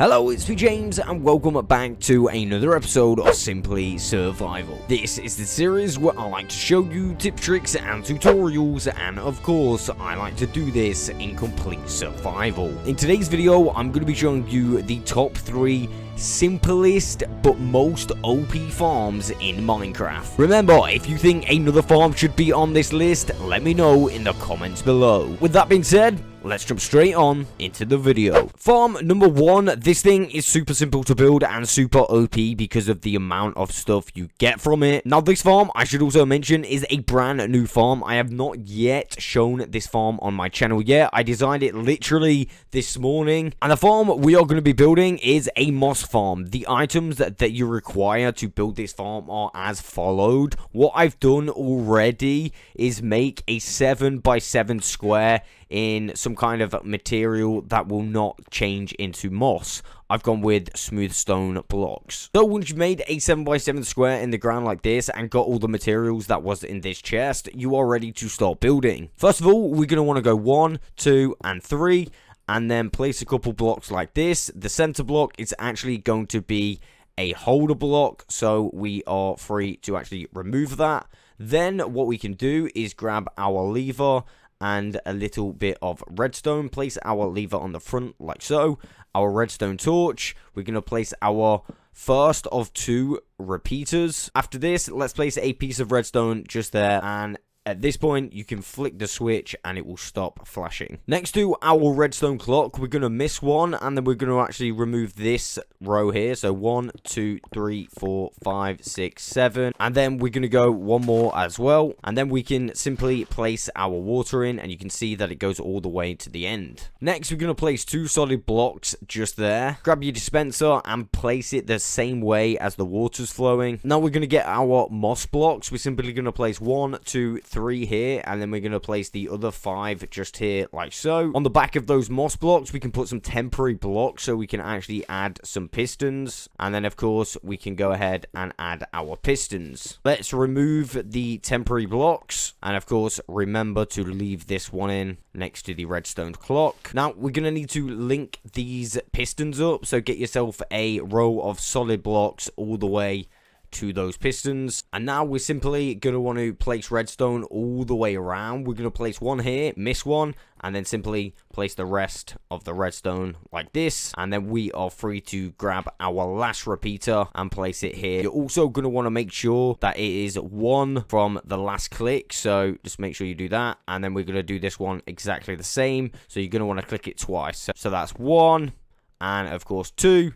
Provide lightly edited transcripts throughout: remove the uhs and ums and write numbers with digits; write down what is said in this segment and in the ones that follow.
Hello, it's me James, and welcome back to another episode of Simply Survival. This is the series where I like to show you tips, tricks, and tutorials, and of course, I like to do this in complete survival. In today's video, I'm going to be showing you the top 3 simplest but most OP farms in Minecraft. Remember, if you think another farm should be on this list, let me know in the comments below. With that being said, let's jump straight on into the video. Farm number 1, this thing is super simple to build and super OP because of the amount of stuff you get from it. Now this farm, I should also mention, is a brand new farm. I have not yet shown this farm on my channel yet. I designed it literally this morning. And the farm we are going to be building is a moss farm. The items that you require to build this farm are as followed. What I've done already is make a 7x7 square in some kind of material that will not change into moss. I've gone with smooth stone blocks. So once you've made a 7x7 square in the ground like this and got all the materials that was in this chest, you are ready to start building. First of all, we're going to want to go 1, 2, and 3, and then place a couple blocks like this. The center block is actually going to be a holder block, so we are free to actually remove that. Then what we can do is grab our lever and a little bit of redstone, place our lever on the front like so, our redstone torch, we're going to place our first of 2 repeaters. After this, let's place a piece of redstone just there, and at this point, you can flick the switch and it will stop flashing. Next to our redstone clock, we're going to miss one, and then we're going to actually remove this row here. So 1, 2, 3, 4, 5, 6, 7. And then we're going to go one more as well. And then we can simply place our water in, and you can see that it goes all the way to the end. Next, we're going to place 2 solid blocks just there. Grab your dispenser and place it the same way as the water's flowing. Now we're going to get our moss blocks. We're simply going to place 1, 2, 3 here, and then we're going to place the other 5 just here like so. On the back of those moss blocks, we can put some temporary blocks so we can actually add some pistons, and then of course we can go ahead and add our pistons. Let's remove the temporary blocks, and of course remember to leave this one in next to the redstone clock. Now we're going to need to link these pistons up, so get yourself a row of solid blocks all the way to those pistons. And now we're simply going to want to place redstone all the way around. We're going to place one here, miss one, and then simply place the rest of the redstone like this, and then we are free to grab our last repeater and place it here. You're also going to want to make sure that it is 1 from the last click, so just make sure you do that. And then we're going to do this one exactly the same, so you're going to want to click it twice. So that's 1, and of course 2,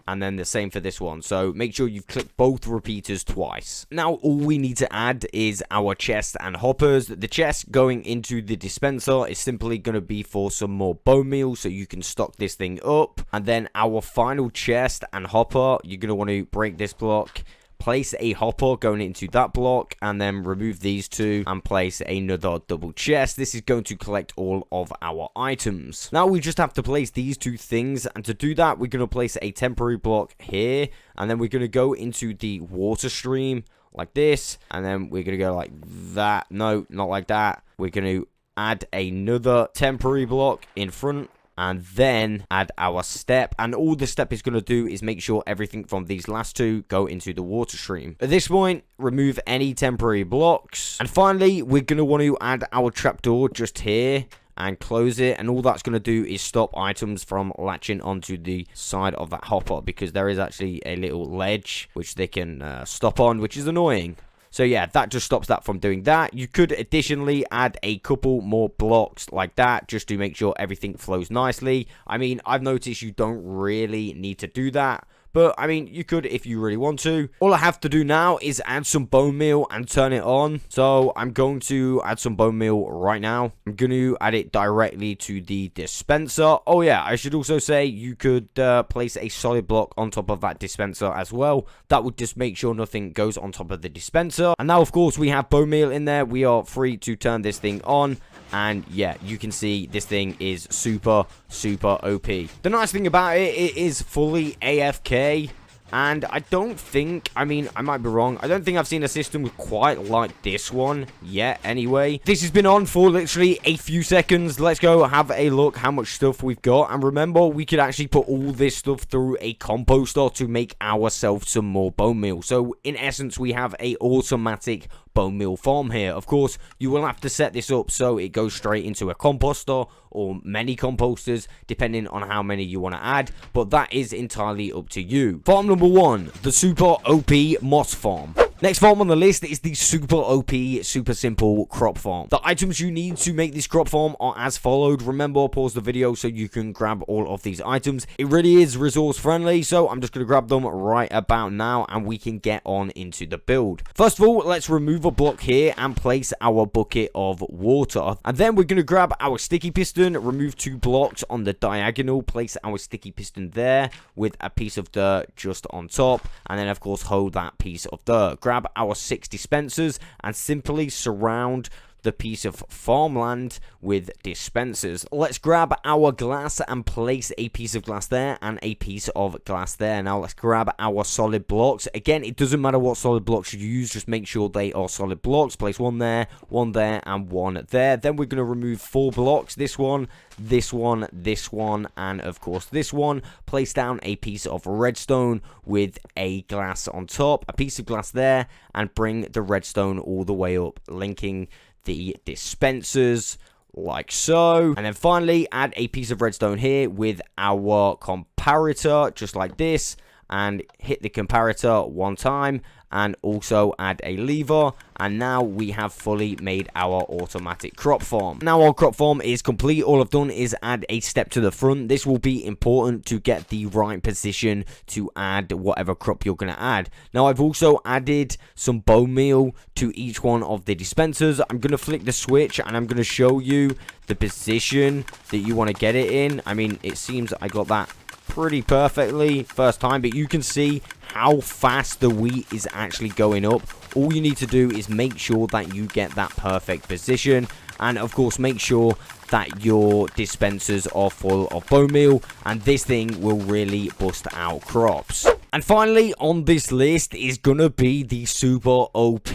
and then the same for this one. So make sure you've clicked both repeaters twice. Now all we need to add is our chest and hoppers. The chest going into the dispenser is simply going to be for some more bone meal, so you can stock this thing up. And then our final chest and hopper, you're going to want to break this block, place a hopper going into that block, and then remove these 2 and place another double chest. This is going to collect all of our items. Now we just have to place these 2 things, and to do that we're going to place a temporary block here, and then we're going to go into the water stream like this, and then we're going to go like that. No, not like that. We're going to add another temporary block in front, and then add our step. And all the step is going to do is make sure everything from these last 2 go into the water stream. At this point, remove any temporary blocks. And finally, we're going to want to add our trapdoor just here and close it. And all that's going to do is stop items from latching onto the side of that hopper, because there is actually a little ledge which they can stop on, which is annoying. So yeah, that just stops that from doing that. You could additionally add a couple more blocks like that, just to make sure everything flows nicely. I mean, I've noticed you don't really need to do that, but I mean, you could if you really want to. All I have to do now is add some bone meal and turn it on. So I'm going to add some bone meal right now. I'm going to add it directly to the dispenser. Oh yeah, I should also say you could place a solid block on top of that dispenser as well. That would just make sure nothing goes on top of the dispenser. And now of course we have bone meal in there. We are free to turn this thing on. And yeah, you can see this thing is super OP. The nice thing about it, it is fully AFK, And I don't think, I mean, I might be wrong. I don't think I've seen a system quite like this one yet anyway. This has been on for literally a few seconds. Let's go have a look how much stuff we've got. And remember, we could actually put all this stuff through a composter to make ourselves some more bone meal. So in essence, we have a automatic bone meal farm here. Of course, you will have to set this up so it goes straight into a composter or many composters, depending on how many you want to add, but that is entirely up to you. Farm number 1, the super OP moss farm. Next farm on the list is the super OP, super simple crop farm. The items you need to make this crop farm are as followed. Remember, pause the video so you can grab all of these items. It really is resource friendly, so I'm just going to grab them right about now and we can get on into the build. First of all, let's remove a block here and place our bucket of water. And then we're going to grab our sticky piston, remove 2 blocks on the diagonal, place our sticky piston there with a piece of dirt just on top, and then of course hold that piece of dirt. Grab our 6 dispensers and simply surround the piece of farmland with dispensers. Let's grab our glass and place a piece of glass there and a piece of glass there. Now let's grab our solid blocks. Again, it doesn't matter what solid blocks you use, just make sure they are solid blocks. Place one there, and one there. Then we're going to remove 4 blocks. This one, this one, this one, and of course this one. Place down a piece of redstone with a glass on top, a piece of glass there, and bring the redstone all the way up, linking the dispensers like so. And then finally add a piece of redstone here with our comparator just like this, and hit the comparator 1 time, and also add a lever, and now we have fully made our automatic crop farm. Now our crop farm is complete. All I've done is add a step to the front. This will be important to get the right position to add whatever crop you're going to add. Now I've also added some bone meal to each one of the dispensers. I'm going to flick the switch and I'm going to show you the position that you want to get it in. I mean, it seems I got that pretty perfectly first time, but you can see how fast the wheat is actually going up. All you need to do is make sure that you get that perfect position, and of course make sure that your dispensers are full of bone meal, and this thing will really bust out crops. And finally on this list is gonna be the super OP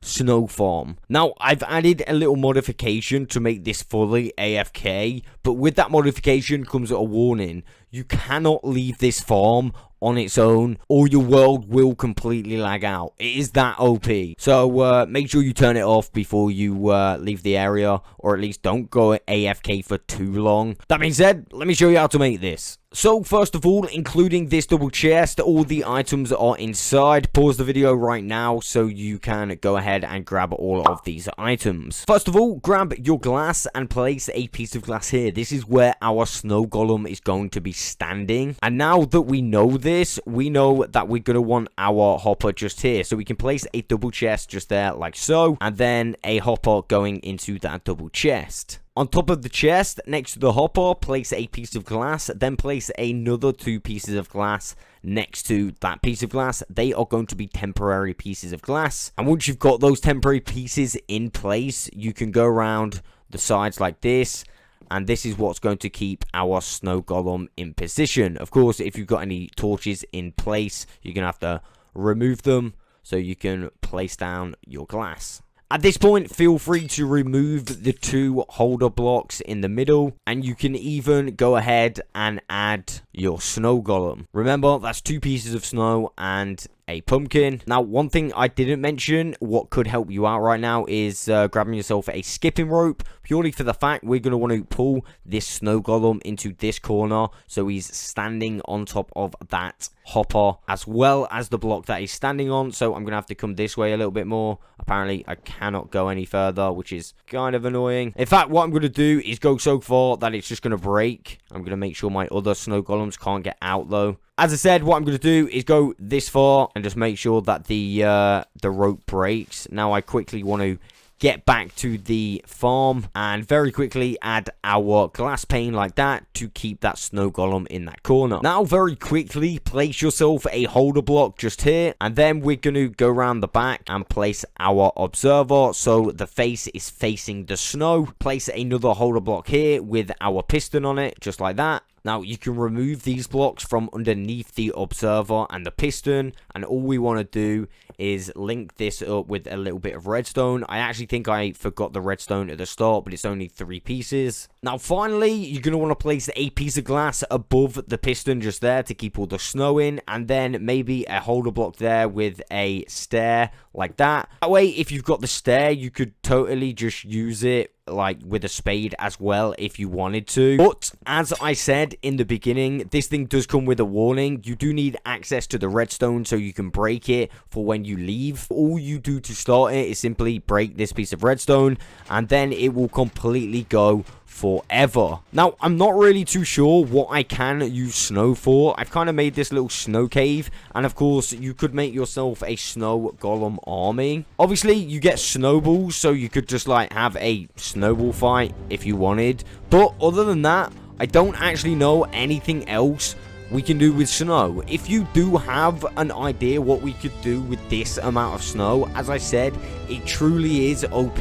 snow farm. Now I've added a little modification to make this fully AFK, but with that modification comes a warning. You cannot leave this farm on its own or your world will completely lag out. It is that OP. So make sure you turn it off before you leave the area, or at least don't go AFK for too long. That being said, let me show you how to make this. So first of all, including this double chest, all the items are inside. Pause the video right now so you can go ahead and grab all of these items. First of all, grab your glass and place a piece of glass here. This is where our snow golem is going to be standing. And now that we know this, we know that we're going to want our hopper just here. So we can place a double chest just there like so, and then a hopper going into that double chest. On top of the chest, next to the hopper, place a piece of glass, then place another 2 pieces of glass next to that piece of glass. They are going to be temporary pieces of glass. And once you've got those temporary pieces in place, you can go around the sides like this. And this is what's going to keep our snow golem in position. Of course, if you've got any torches in place, you're going to have to remove them so you can place down your glass. At this point, feel free to remove the 2 holder blocks in the middle, and you can even go ahead and add your snow golem. Remember, that's 2 pieces of snow and a pumpkin. Now, one thing I didn't mention, what could help you out right now, is grabbing yourself a skipping rope, purely for the fact we're going to want to pull this snow golem into this corner, so he's standing on top of that hopper, as well as the block that he's standing on. So I'm going to have to come this way a little bit more. Apparently, I cannot go any further, which is kind of annoying. In fact, what I'm going to do is go so far that it's just going to break. I'm going to make sure my other snow golems can't get out, though. As I said, what I'm going to do is go this far and just make sure that the rope breaks. Now, I quickly want to get back to the farm and very quickly add our glass pane like that to keep that snow golem in that corner. Now, very quickly, place yourself a holder block just here, and then we're going to go around the back and place our observer so the face is facing the snow. Place another holder block here with our piston on it, just like that. Now, you can remove these blocks from underneath the observer and the piston, and all we want to do is link this up with a little bit of redstone. I actually think I forgot the redstone at the start, but it's only 3 pieces. Now, finally, you're going to want to place a piece of glass above the piston just there to keep all the snow in, and then maybe a holder block there with a stair like that. That way, if you've got the stair, you could totally just use it like with a spade as well if you wanted to. But as I said in the beginning, this thing does come with a warning. You do need access to the redstone so you can break it for when you leave. All you do to start it is simply break this piece of redstone, and then it will completely go forever. Now, I'm not really too sure what I can use snow for. I've kind of made this little snow cave, and of course you could make yourself a snow golem army. Obviously you get snowballs, so you could just like have a snowball fight if you wanted, but other than that, I don't actually know anything else we can do with snow. If you do have an idea what we could do with this amount of snow, as I said, it truly is OP.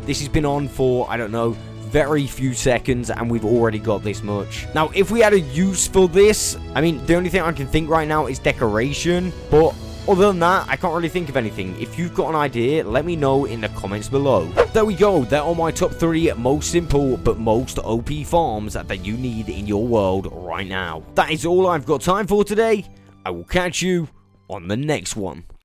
This has been on for, I don't know, very few seconds, and we've already got this much. Now, if we had a use for this, I mean, the only thing I can think right now is decoration, but other than that, I can't really think of anything. If you've got an idea, let me know in the comments below. There we go. There are my top 3 most simple but most OP farms that you need in your world right now. That is all I've got time for today. I will catch you on the next one.